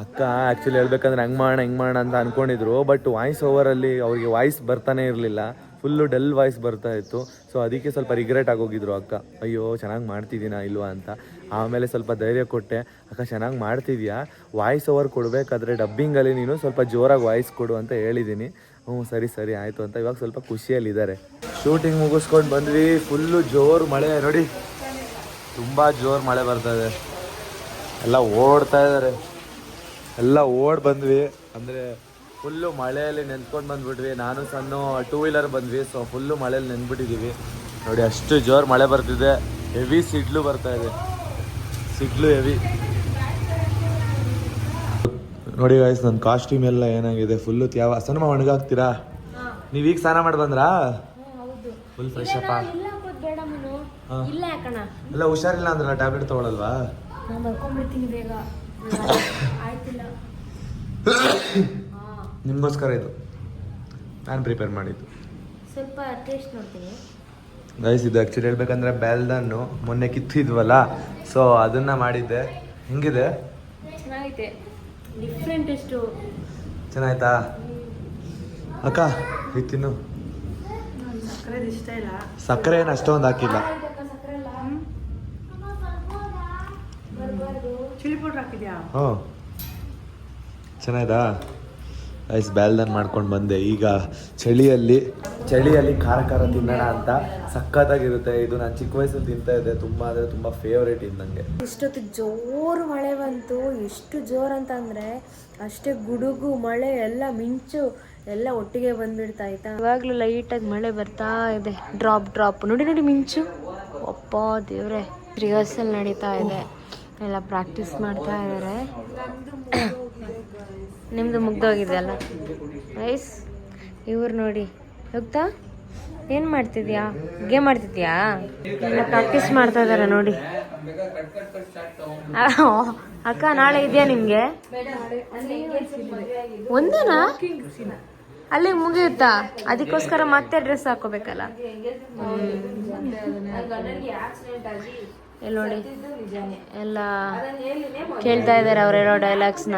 ಅಕ್ಕ ಆ್ಯಕ್ಚುಲಿ ಹೇಳ್ಬೇಕಂದ್ರೆ ಹಿಂಗೆ ಮಾಡೋಣ ಅಂತ ಅಂದ್ಕೊಂಡಿದ್ರು. ಬಟ್ ವಾಯ್ಸ್ ಓವರಲ್ಲಿ ಅವ್ರಿಗೆ ವಾಯ್ಸ್ ಬರ್ತಾನೆ ಇರಲಿಲ್ಲ, ಫುಲ್ಲು ಡಲ್ ವಾಯ್ಸ್ ಬರ್ತಾ ಇತ್ತು. ಸೊ ಅದಕ್ಕೆ ಸ್ವಲ್ಪ ರಿಗ್ರೆಟ್ ಆಗೋಗಿದ್ರು ಅಕ್ಕ, ಅಯ್ಯೋ ಚೆನ್ನಾಗಿ ಮಾಡ್ತಿದ್ದೀನಾ ಇಲ್ವಾ ಅಂತ. ಆಮೇಲೆ ಸ್ವಲ್ಪ ಧೈರ್ಯ ಕೊಟ್ಟೆ, ಅಕ್ಕ ಚೆನ್ನಾಗಿ ಮಾಡ್ತಿದ್ಯಾ, ವಾಯ್ಸ್ ಓವರ್ ಕೊಡಬೇಕಾದ್ರೆ ಡಬ್ಬಿಂಗಲ್ಲಿ ನೀನು ಸ್ವಲ್ಪ ಜೋರಾಗಿ ವಾಯ್ಸ್ ಕೊಡು ಅಂತ ಹೇಳಿದ್ದೀನಿ. ಸರಿ ಸರಿ ಆಯಿತು ಅಂತ ಇವಾಗ ಸ್ವಲ್ಪ ಖುಷಿಯಲ್ಲಿದ್ದಾರೆ. ಶೂಟಿಂಗ್ ಮುಗಿಸ್ಕೊಂಡು ಬಂದ್ವಿ. ಫುಲ್ಲು ಜೋರು ಮಳೆ ನೋಡಿ, ತುಂಬ ಜೋರು ಮಳೆ ಬರ್ತಾಯಿದೆ. ಎಲ್ಲ ಓಡ್ತಾ ಇದ್ದಾರೆ, ಎಲ್ಲ ಬಂದ್ವಿ. ಅಂದರೆ ಫುಲ್ಲು ಮಳೆಯಲ್ಲಿ ನೆನ್ಕೊಂಡು ಬಂದ್ಬಿಟ್ವಿ. ನಾನು ಸಣ್ಣ 2 ವೀಲರ್ ಬಂದ್ವಿ. ಸೊ ಫುಲ್ಲು ಮಳೆಯಲ್ಲಿ ನೆನ್ಬಿಟ್ಟಿದ್ದೀವಿ. ನೋಡಿ ಅಷ್ಟು ಜೋರು ಮಳೆ ಬರ್ತಿದೆ. ಹೆವಿ ಸಿಡ್ಲು ಬರ್ತಾಯಿದೆ, ಸಿಡ್ಲು ಹೆವಿ. ನೋಡಿ ಗಾಯ್ಸ್, ನನ್ನ ಕಾಸ್ಟ್ಯೂಮ್ ಎಲ್ಲ ಏನಾಗಿದೆ, ಫುಲ್ಲು ತ್ಯಾವ. ಸಣ್ಣ ಒಣಗಾಕ್ತೀರಾ? ನೀವೀಗ ಸ್ನಾನ ಮಾಡಿ ಬಂದ್ರಾ? ಫುಲ್ ಫ್ರೆಶ್ ಅಪ್ಪ. ಎಲ್ಲ ಹುಷಾರಿಲ್ಲ ಅಂದ್ರಲ್ಲ, ಟ್ಯಾಬ್ಲೆಟ್ ತೊಗೊಳಲ್ವಾ? ನಿಮಗೋಸ್ಕರ ಇದು ನಾನು ಪ್ರಿಪೇರ್ ಮಾಡಿದ್ದು. ಸ್ವಲ್ಪ ಟೇಸ್ಟ್ ನೋಡ್ತೀನಿ ಗೈಸ್. ಇದು ಆ್ಯಕ್ಚುಲಿ ಹೇಳ್ಬೇಕಂದ್ರೆ ಬೆಲ್ದನ್ನು ಮೊನ್ನೆ ಕಿತ್ತಿದ್ವಲ್ಲ, ಸೊ ಅದನ್ನು ಮಾಡಿದ್ದೆ. ಹೆಂಗಿದೆ? ಚೆನ್ನಾಗೈತೆ, ಡಿಫ್ರೆಂಟ್ ಟೇಸ್ಟು. ಚೆನ್ನಾಯ್ತಾ ಅಕ್ಕ? ಇದು ತಿನ್ನು. ಸಕ್ಕರೆ ಇಷ್ಟ ಇಲ್ಲ. ಸಕ್ಕರೆ ಏನು ಅಷ್ಟೊಂದು ಹಾಕಿಲ್ಲ. ಚಿಲ್ಲಿ ಪೌಡರ್ ಹಾಕಿದ್ಯಾ? ಹ್ಞೂ, ಚೆನ್ನಾಯ್ತಾ? ಐಸ್ ಬ್ಯಾಲ್ದನ್ ಮಾಡ್ಕೊಂಡು ಬಂದೆ. ಈಗ ಚಳಿಯಲ್ಲಿ ಖಾರ ತಿನ್ನೋಣ ಅಂತ. ಸಖತ್ತಾಗಿರುತ್ತೆ ಇದು. ನಾನು ಚಿಕ್ಕ ವಯಸ್ಸಲ್ಲಿ ತಿಂತಾ ಇದ್ದೆ, ತುಂಬ ಅಂದರೆ ತುಂಬ ಫೇವ್ರೇಟ್ ಇದು ನನಗೆ. ಇಷ್ಟೊತ್ತು ಜೋರು ಮಳೆ ಬಂತು. ಎಷ್ಟು ಜೋರು ಅಂತಂದರೆ ಅಷ್ಟೇ ಗುಡುಗು, ಮಳೆ ಎಲ್ಲ, ಮಿಂಚು ಎಲ್ಲ ಒಟ್ಟಿಗೆ ಬಂದ್ಬಿಡ್ತಾ ಆಯ್ತಾ. ಇವಾಗಲೂ ಲೈಟಾಗಿ ಮಳೆ ಬರ್ತಾ ಇದೆ, ಡ್ರಾಪ್. ನೋಡಿ ಮಿಂಚು. ಅಪ್ಪ ದೇವ್ರೆ, ರಿಹರ್ಸಲ್ ನಡೀತಾ ಇದೆ, ಎಲ್ಲ ಪ್ರಾಕ್ಟೀಸ್ ಮಾಡ್ತಾ ಇದ್ದಾರೆ. ನಿಮ್ಮದು ಮುಗ್ದೋಗಿದೆ ಅಲ್ಲ ರೈಸ್? ಇವ್ರು ನೋಡಿ ಹೋಗ್ತಾ ಏನು ಮಾಡ್ತಿದ್ಯಾ? ಗೇಮ್ ಮಾಡ್ತಿದ್ಯಾ? ಎಲ್ಲ ಪ್ರಾಕ್ಟೀಸ್ ಮಾಡ್ತಾ ಇದ್ದಾರೆ ನೋಡಿ. ಅಕ್ಕ ನಾಳೆ ಇದೆಯಾ ನಿಮಗೆ? ಒಂದೇನಾ? ಅಲ್ಲಿಗೆ ಮುಗಿಯುತ್ತಾ? ಅದಕ್ಕೋಸ್ಕರ ಮತ್ತೆ ಡ್ರೆಸ್ ಹಾಕೋಬೇಕಲ್ಲ. ಇಲ್ಲಿ ನೋಡಿ ಎಲ್ಲ ಕೇಳ್ತಾ ಇದ್ದಾರೆ ಅವರೆಲ್ಲ ಡೈಲಾಗ್ಸ್ನ.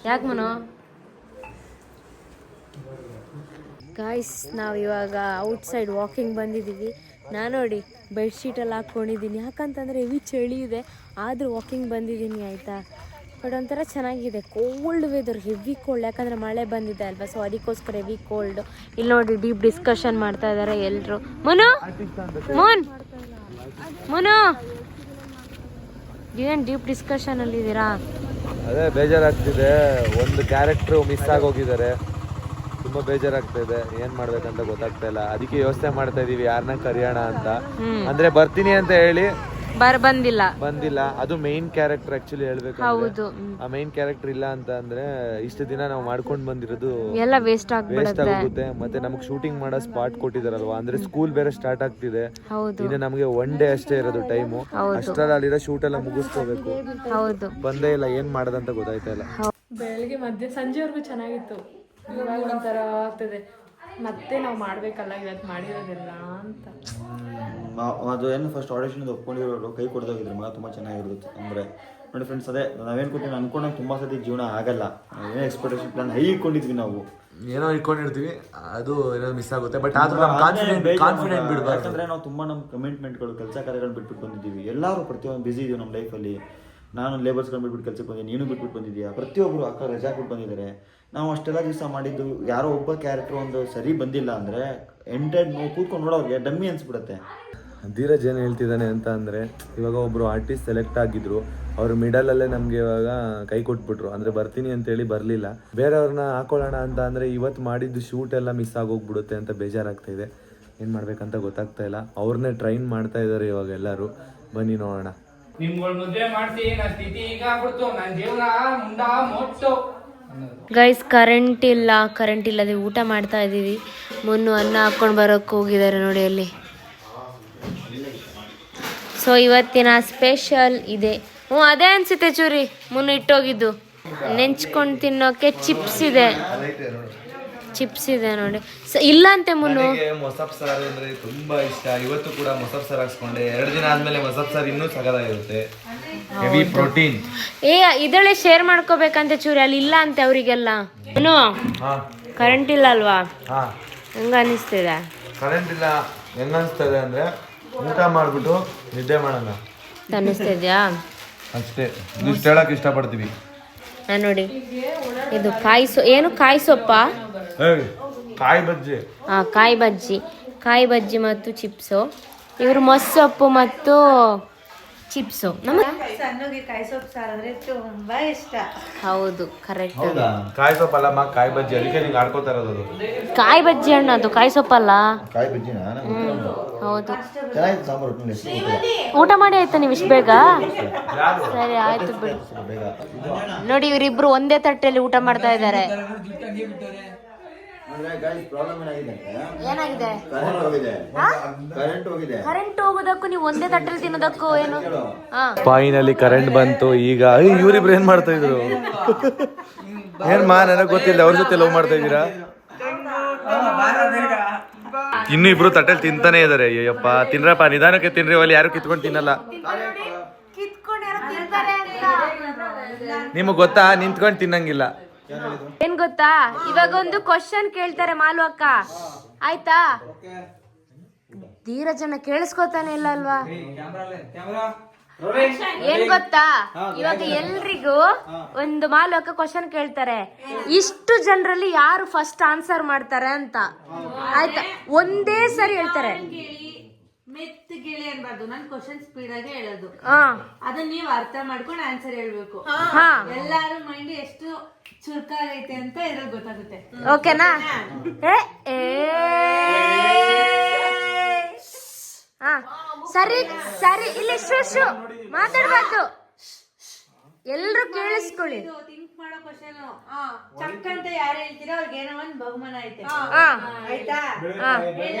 ಯಾಕೆ ಮನೋ? ಗಾಯ್ಸ್, ನಾವು ಇವಾಗ ಔಟ್ಸೈಡ್ ವಾಕಿಂಗ್ ಬಂದಿದ್ದೀವಿ. ನಾನು ನೋಡಿ ಬೆಡ್ಶೀಟೆಲ್ಲ ಹಾಕ್ಕೊಂಡಿದ್ದೀನಿ. ಯಾಕಂತಂದರೆ ಹೆವಿ ಚಳಿ ಇದೆ, ಆದರೂ ವಾಕಿಂಗ್ ಬಂದಿದ್ದೀನಿ ಆಯಿತಾ. ಬಟ್ ಒಂಥರ ಚೆನ್ನಾಗಿದೆ. ಕೋಲ್ಡ್ ವೆದರ್, ಹೆವಿ ಕೋಲ್ಡ್, ಯಾಕಂದರೆ ಮಳೆ ಬಂದಿದೆ ಅಲ್ವಾ, ಸೊ ಅದಕ್ಕೋಸ್ಕರ ಹೆವಿ ಕೋಲ್ಡ್. ಇಲ್ಲಿ ನೋಡಿ ಡೀಪ್ ಡಿಸ್ಕಷನ್ ಮಾಡ್ತಾ ಇದ್ದಾರೆ ಎಲ್ಲರೂ. ಮುನು ಏನು ಡೀಪ್ ಡಿಸ್ಕಷನಲ್ಲಿದ್ದೀರಾ? ಅದೇ ಬೇಜಾರಾಗ್ತಿದೆ, ಒಂದು ಕ್ಯಾರೆಕ್ಟ್ರು ಮಿಸ್ ಆಗೋಗಿದ್ದಾರೆ, ತುಂಬ ಬೇಜಾರಾಗ್ತಾ ಇದೆ. ಏನು ಮಾಡ್ಬೇಕಂತ ಗೊತ್ತಾಗ್ತಾ ಇಲ್ಲ. ಅದಕ್ಕೆ ಯೋಚನೆ ಮಾಡ್ತಾ ಇದೀವಿ ಯಾರನ್ನ ಕರಿಯೋಣ ಅಂತ. ಅಂದ್ರೆ ಬರ್ತೀನಿ ಅಂತ ಹೇಳಿ ಬಂದಿಲ್ಲ. ಅದು ಮೇನ್ ಕ್ಯಾರೆಕ್ಟರ್ ಆಕ್ಚುಲಿ ಹೇಳ್ಬೇಕು. ಆ ಮೇನ್ ಕ್ಯಾರೆಕ್ಟರ್ ಇಲ್ಲ ಅಂತ ಅಂದ್ರೆ ಇಷ್ಟು ದಿನ ನಾವು ಮಾಡ್ಕೊಂಡು ಬಂದಿರೋದು ಎಲ್ಲ ವೇಸ್ಟ್ ಆಗೋಗುತ್ತೆ. ಮತ್ತೆ ನಮಗೆ ಶೂಟಿಂಗ್ ಮಾಡೋ ಸ್ಪಾಟ್ ಕೊಟ್ಟಿದಾರಲ್ವಾ, ಅಂದ್ರೆ ಸ್ಕೂಲ್ ಬೇರೆ ಸ್ಟಾರ್ಟ್ ಆಗ್ತಿದೆ. ಇನ್ನು ನಮಗೆ ಒನ್ ಡೇ ಅಷ್ಟೇ ಇರೋದು ಟೈಮು. ಅಷ್ಟರಲ್ಲಿ ಅಲ್ಲಿರೋ ಶೂಟ್ ಎಲ್ಲ ಮುಗಿಸ್ಕೋಬೇಕು. ಬಂದೇ ಇಲ್ಲ, ಏನ್ ಮಾಡೋದಂತ ಗೊತ್ತಾಯ್ತಾ ಇಲ್ಲ. ಬೆಳಗ್ಗೆ ಸಂಜೆವರೆಗೂ ಚೆನ್ನಾಗಿತ್ತು. ಇವಾಗ ಒಂಥರ ಆಗ್ತದೆ, ಮತ್ತೆ ನಾವು ಮಾಡ್ಬೇಕಲ್ಲ ಇವತ್ತು ಮಾಡಿರೋದೆಲ್ಲ ಅಂತ. ಅದು ಏನು ಫಸ್ಟ್ ಆಡಿಷನ್ ಒಪ್ಕೊಂಡಿರೋರು ಕೈ ಕೊಡ್ದೋಗಿದ್ರು ಮಗ, ತುಂಬ ಚೆನ್ನಾಗಿರುತ್ತೆ. ಅಂದರೆ ನೋಡಿ ಫ್ರೆಂಡ್ಸ್, ಅದೇ ನಾವೇನು ಕೊಟ್ಟಿವಿ ಅನ್ಕೊಂಡಾಗ ತುಂಬ ಸತಿ ಜೀವನ ಆಗಲ್ಲ. ಏನೋ ಎಕ್ಸ್ಪೆಕ್ಟೇಷನ್ ಪ್ಲಾನ್ ಹೈ ಇಟ್ಕೊಂಡಿದ್ವಿ ನಾವು, ಏನೋ ಇಟ್ಕೊಂಡಿರ್ತೀವಿ, ಅದು ಏನೋ ಮಿಸ್ ಆಗುತ್ತೆ. ಬಟ್ ಆದ್ರೂ ಕಾನ್ಫಿಡೆಂಟ್ ಬಿಡಬಾರ್ದು. ಯಾಕಂದರೆ ನಾವು ತುಂಬ ನಮ್ಮ ಕಮಿಟ್ಮೆಂಟ್ಗಳು, ಕೆಲಸ ಕಾರ್ಯಗಳು ಬಿಟ್ಬಿಟ್ಟು ಬಂದಿದ್ದೀವಿ. ಎಲ್ಲರೂ ಪ್ರತಿಯೊಂದು ಬಿಸಿ ಇದೀವಿ ನಮ್ಮ ಲೈಫಲ್ಲಿ. ನಾನು ಲೇಬರ್ಸ್ಗಳು ಬಿಟ್ಬಿಟ್ಟು ಕೆಲಸಕ್ಕೆ ಬಂದಿದ್ದೀನಿ, ನೀನು ಬಿಟ್ಬಿಟ್ಟು ಬಂದಿದ್ದೀಯಾ, ಪ್ರತಿಯೊಬ್ಬರು ಅಕ್ಕ ರಜಾ ಕೊಟ್ಟು ಬಂದಿದ್ದಾರೆ. ನಾವು ಅಷ್ಟೆಲ್ಲ ದಿವಸ ಮಾಡಿದ್ದು ಯಾರೋ ಒಬ್ಬ ಕ್ಯಾರೆಕ್ಟರ್ ಒಂದು ಸರಿ ಬಂದಿಲ್ಲ ಅಂದರೆ ಎಂಟೆಡ್ ನಾವು ಕೂತ್ಕೊಂಡು ನೋಡೋರಿಗೆ ಡಮ್ಮಿ ಅನ್ಸ್ಬಿಡುತ್ತೆ. ಧೀರಜ್ ಏನು ಹೇಳ್ತಿದ್ದಾನೆ ಅಂತ ಅಂದರೆ, ಇವಾಗ ಒಬ್ಬರು ಆರ್ಟಿಸ್ಟ್ ಸೆಲೆಕ್ಟ್ ಆಗಿದ್ರು, ಅವರು ಮಿಡಲಲ್ಲೇ ನಮಗೆ ಇವಾಗ ಕೈ ಕೊಟ್ಬಿಟ್ರು. ಅಂದರೆ ಬರ್ತೀನಿ ಅಂತೇಳಿ ಬರಲಿಲ್ಲ. ಬೇರೆಯವ್ರನ್ನ ಹಾಕೊಳ್ಳೋಣ ಅಂತ ಅಂದರೆ ಇವತ್ತು ಮಾಡಿದ್ದು ಶೂಟ್ ಎಲ್ಲ ಮಿಸ್ ಆಗೋಗ್ಬಿಡುತ್ತೆ ಅಂತ ಬೇಜಾರಾಗ್ತಾ ಇದೆ. ಏನು ಮಾಡ್ಬೇಕಂತ ಗೊತ್ತಾಗ್ತಾ ಇಲ್ಲ. ಅವ್ರನ್ನೇ ಟ್ರೈನ್ ಮಾಡ್ತಾ ಇದ್ದಾರೆ ಇವಾಗ ಎಲ್ಲರೂ. ಬನ್ನಿ ನೋಡೋಣ. ನಿಮ್ಗಳು ಮದುವೆ ಮಾಡ್ಸಿ ನನ್ನ ಸ್ಥಿತಿ ಈಗ ಆಗ್ಬಿಡ್ತು, ನನ್ನ ಜೀವನ ಮುಂಡ ಮೊಟ್ಟು. ಗೈಸ್ ಕರೆಂಟ್ ಇಲ್ಲದೆ ಊಟ ಮಾಡ್ತಾ ಇದ್ದೀವಿ. ಮುನ್ನು ಅನ್ನ ಹಾಕ್ಕೊಂಡು ಬರೋಕ್ಕೆ ಹೋಗಿದ್ದಾರೆ ನೋಡಿ ಅಲ್ಲಿ. ಸೊ ಇವತ್ತಿನ ಸ್ಪೆಷಲ್ ಇದೆ. ಅದೇ ಅನ್ಸುತ್ತೆ ಚೂರಿ ಮುನ್ನು ಇಟ್ಟೋಗಿದ್ದು. ನೆಂಚ್ಕೊಂಡು ತಿನ್ನೋಕೆ ಚಿಪ್ಸ್ ಇದೆ ನೋಡಿ. ಇಲ್ಲ ಅಂತೆ ಮುನ್ನು. ಮೊಸಪ್ ಸಾರು ಅಂದ್ರೆ ತುಂಬಾ ಇಷ್ಟ. ಇವತ್ತು ಕೂಡ ಮೊಸಪ್ ಸಾರು ಹಾಕ್ಸ್ಕೊಂಡೆ. 2 ದಿನ ಆದ್ಮೇಲೆ ಮೊಸಪ್ ಸಾರು ಇನ್ನೂ ಸಗದಾಗಿರುತ್ತೆ, ಹೆವಿ ಪ್ರೋಟೀನ್. ಇದಳೆ ಶೇರ್ ಮಾಡ್ಕೋಬೇಕಂತೆ ಚೂರಿ, ಅಲ್ಲಿ ಇಲ್ಲ ಅಂತೆ ಅವರಿಗೆಲ್ಲ. ಮುನ್ನು ಕರೆಂಟ್ ಇಲ್ಲ ಅಲ್ವಾ, ಹೆಂಗ ಅನಿಸ್ತಿದೆ? ಕರೆಂಟ್ ಇಲ್ಲ ಹೆಂಗ ಅನಿಸ್ತದೆ ಅಂದ್ರೆ ಊಟ ಮಾಡ್ಬಿಟ್ಟು ನಿದ್ದೆ ಮಾಡೋಣ ಅನಿಸ್ತಿದ್ಯಾ ಅಷ್ಟೇ. ಇಷ್ಟು ಹೇಳಕ್ ಇಷ್ಟಪಡ್ತೀವಿ. ನೋಡಿ ಇದು ಕಾಯಿ ಸೊಪ್ಪ, ಕಾಯಿ ಬಜ್ಜಿ ಮತ್ತು ಚಿಪ್ಸು. ಇವರು ಮೊಸಪ್ಪು ಮತ್ತು ಚಿಪ್ಸು. ಸಣ್ಣಗೆ ಕಾಯಿ ಸೊಪ್ಪು ಸಾರು ಅಂದ್ರೆ ತುಂಬಾ ಇಷ್ಟ. ಹೌದು, ಕರೆಕ್ಟ್. ಕಾಯಿ ಸೊಪ್ಪು ಅಲ್ಲಮ್ಮ, ಕಾಯಿ ಬಜ್ಜಿ. ಅದಕ್ಕೆ ನಿಂಗೆ ಆಡ್ಕೋತಾ ಇರೋದು. ಕಾಯಿ ಬಜ್ಜಿ ಹಣ್ಣು ಅದು, ಕಾಯಿ ಸೊಪ್ಪಲ್ಲ. ಕಾಯಿ ಬಜ್ಜಿನ ಹೌದು. ಚೆನ್ನಾಗಿತ್ತು ಸಾಂಬಾರು. ಊಟ ಮಾಡಿ ಆಯ್ತಾ ನೀವು ಇಷ್ಟು ಬೇಗ? ಸರಿ ಆಯ್ತು ಬಿಡಿ. ನೋಡಿ ಇವರಿಬ್ರು ಒಂದೇ ತಟ್ಟೆಯಲ್ಲಿ ಊಟ ಮಾಡ್ತಾ ಇದ್ದಾರೆ. ಏನಾಗಿದೆ? ಕರೆಂಟ್ ಹೋಗೋದಕ್ಕೂ ನೀವು ಒಂದೇ ತಟ್ಟೆಲಿ ತಿನ್ನೋದಕ್ಕೂ ಏನು? ಫೈನಲಿ ಕರೆಂಟ್ ಬಂತು. ಈಗ ಇವರಿಬ್ರು ಏನ್ ಮಾಡ್ತಾ ಇದ್ರು? ಏನ್ ನನಗೆ ಗೊತ್ತಿಲ್ಲ. ಅವ್ರ ಜೊತೆ ಲವ್ ಮಾಡ್ತಾ ಇದ್ದೀರಾ? ಇನ್ನು ಇಬ್ರು ತಟ್ಟೆಲಿ ತಿಂತಾನೆ ಇದಾರೆ. ಅಯ್ಯಪ್ಪ, ತಿನ್ರಪ್ಪ, ನಿಧಾನಕ್ಕೆ ತಿನ್ರಿ. ಅಲ್ಲಿ ಯಾರು ಕಿತ್ಕೊಂಡು ತಿನ್ನಲ್ಲ. ನಿಮಗ್ ಗೊತ್ತಾ, ನಿಂತ್ಕೊಂಡು ತಿನ್ನಂಗಿಲ್ಲ. ಏನ್ ಗೊತ್ತಾ, ಇವಾಗ ಒಂದು ಕ್ವಶನ್ ಕೇಳ್ತಾರೆ ಮಾಲು ಅಕ್ಕ, ಆಯ್ತಾ? ಧೀರಜನ ಕೇಳಿಸ್ಕೊತಾನೆ ಇಲ್ಲ ಅಲ್ವಾ? ಏನ್ ಗೊತ್ತಾ, ಇವಾಗ ಎಲ್ರಿಗೂ ಒಂದು ಮಾಲು ಅಕ್ಕ ಕ್ವಶನ್ ಕೇಳ್ತಾರೆ, ಇಷ್ಟು ಜನರಲ್ಲಿ ಯಾರು ಫಸ್ಟ್ ಆನ್ಸರ್ ಮಾಡ್ತಾರೆ ಅಂತ. ಆಯ್ತಾ? ಒಂದೇ ಸರಿ ಹೇಳ್ತಾರೆ. ಮೆತ್ತಗೇಳಿ ಅನ್ಬಾರ್ದು, ನಾನು ಕ್ವಶನ್ ಸ್ಪೀಡ್ ಆಗಿ ಹೇಳೋದು. ಅದನ್ನ ನೀವು ಅರ್ಥ ಮಾಡ್ಕೊಂಡು ಆನ್ಸರ್ ಹೇಳ್ಬೇಕು. ಎಲ್ಲಾರು ಮೈಂಡ್ ಎಷ್ಟು ಚುರುಕಾಗೈತೆ ಅಂತ ಇದ್ರಲ್ಲಿ ಗೊತ್ತಾಗುತ್ತೆ. ಓಕೆನಾ? ಸರಿ ಸರಿ, ಇಲ್ಲಿ ಮಾತಾಡ್ಬಾರ್ದು, ಎಲ್ರು ಕೇಳಿಸ್ಕೊಳ್ಳಿ. ಥಿಂಕ್ ಮಾಡೋ ಕ್ವಶನ್ ಚಕ್ ಅಂತ ಯಾರು ಹೇಳ್ತೀರೋ ಅವ್ರಿಗೆ ಏನೋ ಒಂದು ಬಹುಮಾನ ಐತೆ, ಆಯ್ತಾ?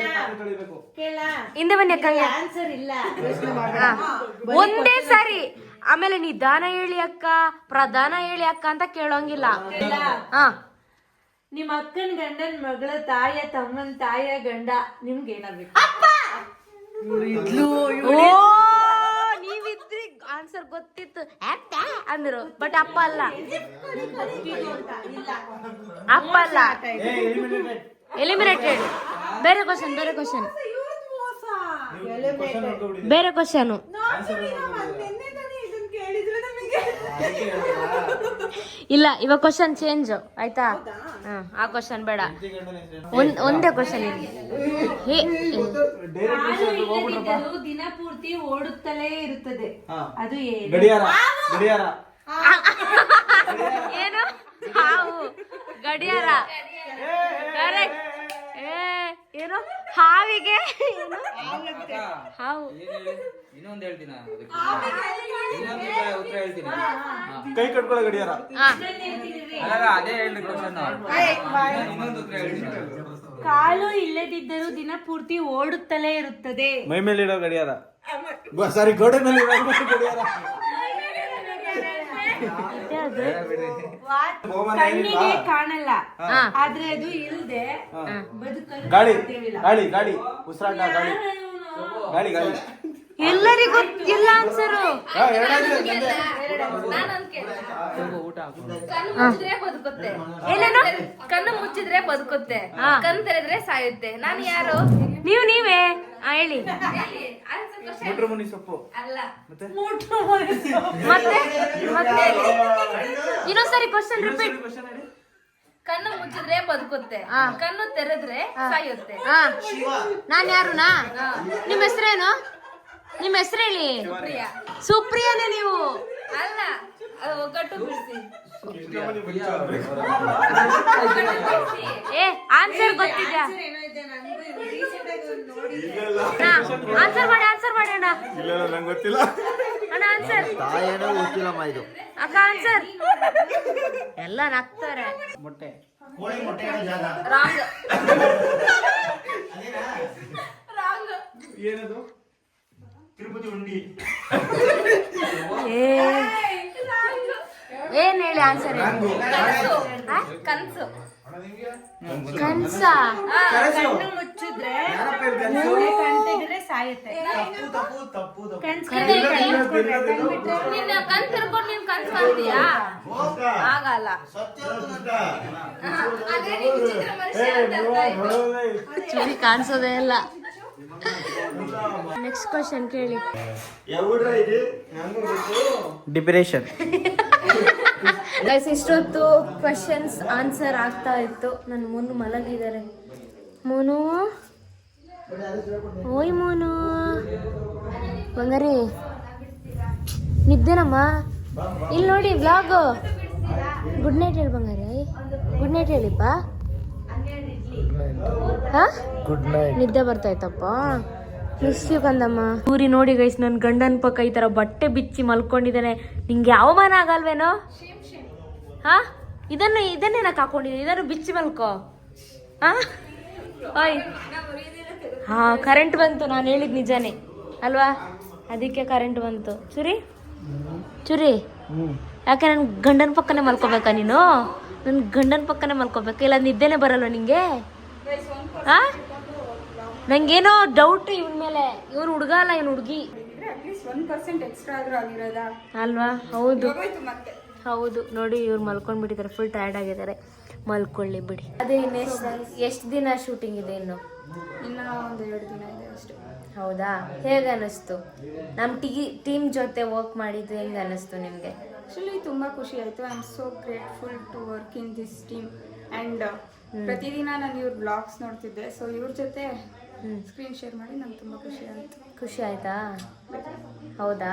ಕೇಳ ಹಿಂದೆ ಬನ್ನಿ ಅಕ್ಕ. ಆನ್ಸರ್ ಇಲ್ಲ, ಒಂದೇ ಸಾರಿ. ಆಮೇಲೆ ನಿಧಾನ ಹೇಳಿ ಅಕ್ಕ, ಪ್ರಧಾನ ಹೇಳಿ ಅಕ್ಕ ಅಂತ ಕೇಳೋಂಗಿಲ್ಲ. ನಿಮ್ಮ ಅಕ್ಕನ ಗಂಡನ ಮಗಳ ತಾಯ ತಮ್ಮನ ತಾಯ ಗಂಡ ನಿಮ್ಗೆ ಏನಾಗ್ಬೇಕು? ನೀವಿದ್ರಿ ಆನ್ಸರ್ ಗೊತ್ತಿತ್ತು ಅಂದ್ರು, ಬಟ್ ಅಪ್ಪ ಅಲ್ಲ. ಅಪ್ಪ ಅಲ್ಲ, ಎಲಿಮಿನೇಟೆಡ್. ಬೇರೆ ಕ್ವಶನ್. ಬೇರೆ ಕ್ವಶನು. ಇಲ್ಲ ಇವಾಗ ಕ್ವಶನ್ ಚೇಂಜ್ ಆಯ್ತಾ. ಆ ಕ್ವಶನ್ ಬೇಡ, ಒಂದೇ ಕ್ವಶನ್ ಇದೆ. ದಿನ ಪೂರ್ತಿ ಓಡುತ್ತಲೇ ಇರುತ್ತದೆ, ಅದು ಏನು? ಹಾವು, ಗಡಿಯಾರ. ಕರೆಕ್ಟ್. ಏನು ಹಾವಿಗೆ ಏನು? ಹಾವು. ಇನ್ನೊಂದು ಹೇಳ್ತೀನಿ, ಉತ್ತರ ಹೇಳ್ತೀನಿ. ಕೈ ಕಟ್ಕೊಳ್ಳೋ ಗಡಿಯಾರ. ಅದೇ ಹೇಳಿ ಕ್ವಶನ್. ಇನ್ನೊಂದು ಉತ್ತರ ಹೇಳ್ತೀನಿ. ಕಾಲು ಇಲ್ಲದಿದ್ದರೂ ದಿನ ಪೂರ್ತಿ ಓಡುತ್ತಲೇ ಇರುತ್ತದೆ. ಮೈ ಮೇಲೆ ಇಡೋ ಗಡಿಯಾರ. ಸಾರಿ, ಗೋಡೆ ಮೇಲೆ ಇಡೋ ಗಡಿಯಾರ. ಕಣ್ಣಿಗೆ ಕಾಣಲ್ಲ, ಆದ್ರೆ ಅದು ಇಲ್ಲದೆ ಬದುಕಲು ಗಾಳಿ, ಸಾಧ್ಯವಿಲ್ಲ. ಗಾಳಿ, ಗಾಳಿ, ಉಸಿರಾಟ, ಗಾಳಿ, ಗಾಳಿ, ಗಾಳಿ. ಎಲ್ಲರಿಗೂ ಗೊತ್ತಿಲ್ಲ ಆನ್ಸರು. ಏನೇನು? ಕಣ್ಣು ಮುಚ್ಚಿದ್ರೆ ಬದುಕುತ್ತೆ, ಕಣ್ಣು ತೆರೆದ್ರೆ ಸಾಯುತ್ತೆ. ನಾನು ಯಾರು? ನೀವೇ ಹೇಳಿ. ಮುಟ್ರಮುನಿ ಸೊಪ್ಪು ಅಲ್ಲ. ಮತ್ತೆ ಇನ್ನೊಂದ್ಸರಿ ಕ್ವಶನ್ ರಿಪೀಟ್. ಕಣ್ಣು ಮುಚ್ಚಿದ್ರೆ ಬದುಕುತ್ತೆ, ಕಣ್ಣು ತೆರೆದ್ರೆ ಸಾಯುತ್ತೆ. ನಾನ್ ಯಾರುನಾ? ನಿಮ್ಮ ಹೆಸರೇನು? ನಿಮ್ಮ ಹೆಸರು ಹೇಳಿ. ಸುಪ್ರಿಯಾನೇ ನೀವು? ಅಲ್ಲ, ಅದು ಒಗ್ಗಟ್ಟು ಬಿಡಿಸಿ. ಆನ್ಸರ್ ಗೊತ್ತಿದ್ಯಾ? ಆನ್ಸರ್ ಮಾಡಿ ಅಣ್ಣ. ನಂಗೆ ಗೊತ್ತಿಲ್ಲ ಅಣ್ಣ ಆನ್ಸರ್. ತಾಯೇನೋ ಗೊತ್ತಿಲ್ಲಮ್ಮ ಇದು. ಅಕ್ಕ ಆನ್ಸರ್. ಎಲ್ಲ ನಗ್ತಾರೆ. ಮೊಟ್ಟೆ. ರಾಂಗ್. ಏನದು? ತಿರುಪತಿ ಉಂಡಿ. ಏನ್ ಹೇಳಿ ಆನ್ಸರ್? ಕನ್ಸು. ಕನ್ಸ. ಕಣ್ಣು ಮುಚ್ಚಿದ್ರೆ ಕಣ್ತೆಗೆದ್ರೆ ಸಾಯುತ್ತೆ. ನಿನ್ನ ಕಣ್ ತಿರ್ಕೊಂಡು ನೀನ್ ಕನ್ಸು ಕಾಣ್ತೀಯಾ? ಆಗಲ್ಲ. ಅದೇ ನೀನ್ ವಿಚಿತ್ರ ಮನುಷ್ಯ ಅಂತ ಅರ್ಥ ಆಯ್ತು. ಚೂರಿ ಕಾಣಿಸೋದೇ ಇಲ್ಲ. ನೆಕ್ಸ್ಟ್ ಕ್ವಶನ್ ಕೇಳಿ. ಡಿಪ್ರೆಷನ್. ಗೈಸ್ ಇಷ್ಟೊತ್ತು ಕ್ವಶನ್ಸ್ ಆನ್ಸರ್ ಆಗ್ತಾ ಇತ್ತು. ನನ್ನ ಮುನ್ನು ಮಲಗಿದ್ದಾರೆ. ಮೋನು, ಓಯ್ ಮೋನು ಬಂಗಾರಿ, ನಿದ್ದೆನಮ್ಮ? ಇಲ್ಲಿ ನೋಡಿ ಬ್ಲಾಗ್. ಗುಡ್ ನೈಟ್ ಹೇಳಿ ಬಂಗಾರಿ. ಗುಡ್ ನೈಟ್ ಹೇಳಿಪ್ಪ. Good night. ನಿದ್ದೆ ಬರ್ತಾಯ್ತಪ್ಪ. Miss you ಕಂದಮ್ಮ. ಊರಿ ನೋಡಿ ಗೈಸ್, ನನ್ನ ಗಂಡನ ಪಕ್ಕ ಈ ತರ ಬಟ್ಟೆ ಬಿಚ್ಚಿ ಮಲ್ಕೊಂಡಿದ್ದಾನೆ. ನಿಂಗೆ ಅವಮಾನ ಆಗಲ್ವೇನೋ? ಇದನ್ನೇನಕ್ಕೆ ಹಾಕೊಂಡಿದ್ದೀನಿ? ಇದನ್ನು ಬಿಚ್ಚಿ ಮಲ್ಕೋ. ಕರೆಂಟ್ ಬಂತು. ನಾನು ಹೇಳಿದ್ ನಿಜಾನೇ ಅಲ್ವಾ? ಅದಕ್ಕೆ ಕರೆಂಟ್ ಬಂತು. ಚುರಿ ಯಾಕೆ ನನ್ನ ಗಂಡನ ಪಕ್ಕನೇ ಮಲ್ಕೋಬೇಕಾ ನೀನು? ನನ್ನ ಗಂಡನ ಪಕ್ಕನೇ ಮಲ್ಕೋಬೇಕು, ಇಲ್ಲ ನಿದ್ದೆನೆ ಬರಲ್ವ ನಿಂಗೆ? ನಂಗೇನೋ ಡೌಟ್ ಇವನ್ ಮೇಲೆ. ಇವನು ಹುಡುಗ ಅಲ್ಲ, ಇವನು ಹುಡುಗಿ 1% ಎಕ್ಸ್ಟ್ರಾ ಆದ್ರೂ ಆಗಿರೋದಾ ಅಲ್ವಾ? ಹೌದು ಹೌದು. ನೋಡಿ ಇವ್ರು ಮಲ್ಕೊಂಡ್ಬಿಟ್ಟಿದ್ದಾರೆ, ಫುಲ್ ಟಯರ್ಡ್ ಆಗಿದ್ದಾರೆ. ಮಲ್ಕೊಳ್ಳಿ ಬಿಡಿ. ಅದೇ ಎಷ್ಟು ದಿನ ಶೂಟಿಂಗ್ ಇದೆ? ಇನ್ನು ಒಂದು 2 ದಿನ ಇದೆ ಅಷ್ಟು. ಹೌದಾ? ಹೇಗೆ ಅನ್ನಿಸ್ತು? ನಮ್ಮ ಟೀಮ್ ಜೊತೆ ವರ್ಕ್ ಮಾಡಿದ್ದು ಹೆಂಗೆ ಅನ್ನಿಸ್ತು ನಿಮಗೆ? ಆ್ಯಕ್ಚುಲಿ ತುಂಬ ಖುಷಿ ಆಯಿತು. I am so grateful to work in this team. And ಪ್ರತಿದಿನ ನಾನು ಇವ್ರ ಬ್ಲಾಗ್ಸ್ ನೋಡ್ತಿದ್ದೆ. ಸೊ ಇವ್ರ ಜೊತೆ ಸ್ಕ್ರೀನ್ ಶೇರ್ ಮಾಡಿ ನಂಗೆ ತುಂಬ ಖುಷಿ ಆಯಿತು. ಖುಷಿ ಆಯ್ತಾ? ಹೌದಾ?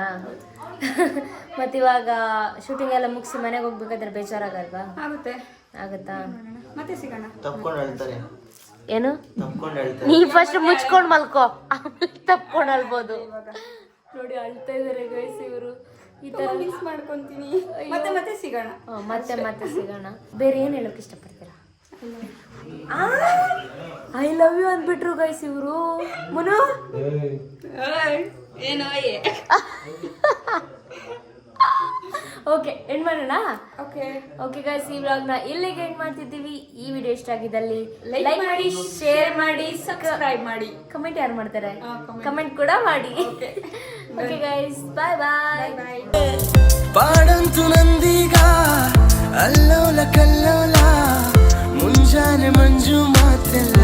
ಮತ್ತು ಇವಾಗ ಶೂಟಿಂಗ್ ಎಲ್ಲ ಮುಗಿಸಿ ಮನೆಗೆ ಹೋಗ್ಬೇಕಾದ್ರೆ ಬೇಜಾರಾಗಲ್ವಾ? ಆಗುತ್ತಾ? ಮತ್ತೆ ಸಿಗೋಣ. ಏನು? ನೀ ಫಸ್ಟ್ ಮುಚ್ಕೊಂಡು ಮಲ್ಕೋ, ಆಮೇಲೆ ತಪ್ಕೊಂಡು ಅಲ್ಬೋದು. ನೋಡಿ ಅಳ್ತಾ ಇದಾರೆ ಗೈಸ್ ಇವರು. ಈ ತರ ಮಿಸ್ ಮಾಡ್ಕೊಂತೀನಿ. ಮತ್ತೆ ಸಿಗೋಣ. ಮತ್ತೆ ಸಿಗೋಣ. ಬೇರೆ ಏನು ಹೇಳೋಕೆ ಇಷ್ಟಪಡ್ತೀರಾ? ಐ ಲವ್ ಯು ಅಂದ್ಬಿಟ್ರು ಗೈಸ್ ಇವರು. ಮುನು ಏನೋ ಓಕೆ ಎಂಡ್ ಮಾಡೋಣ. ಓಕೆ ಗೈಸ್, ಈ ವ್ಲಾಗ್ನ ಇಲ್ಲಿಗೆ ಎಂಡ್ ಮಾಡ್ತಿದ್ದೀವಿ. ಈ ವಿಡಿಯೋ ಇಷ್ಟ ಆಗಿದ್ದಲ್ಲಿ ಲೈಕ್ ಮಾಡಿ, ಶೇರ್ ಮಾಡಿ, ಸಬ್ಸ್ಕ್ರೈಬ್ ಮಾಡಿ. ಕಮೆಂಟ್ ಯಾರು ಮಾಡ್ತಾರೆ? ಕಮೆಂಟ್ ಕೂಡ ಮಾಡಿ. ಓಕೆ ಗೈಸ್, ಬಾಯ್ ಬಾಯ್. ಪಾಡಂತು ನಂದೀಗ ಅಲ್ಲೋಲ ಕಲ್ಲೋಲ ಮುಂಜಾನೆ ಮಂಜು ಮಾತೆಲ್ಲ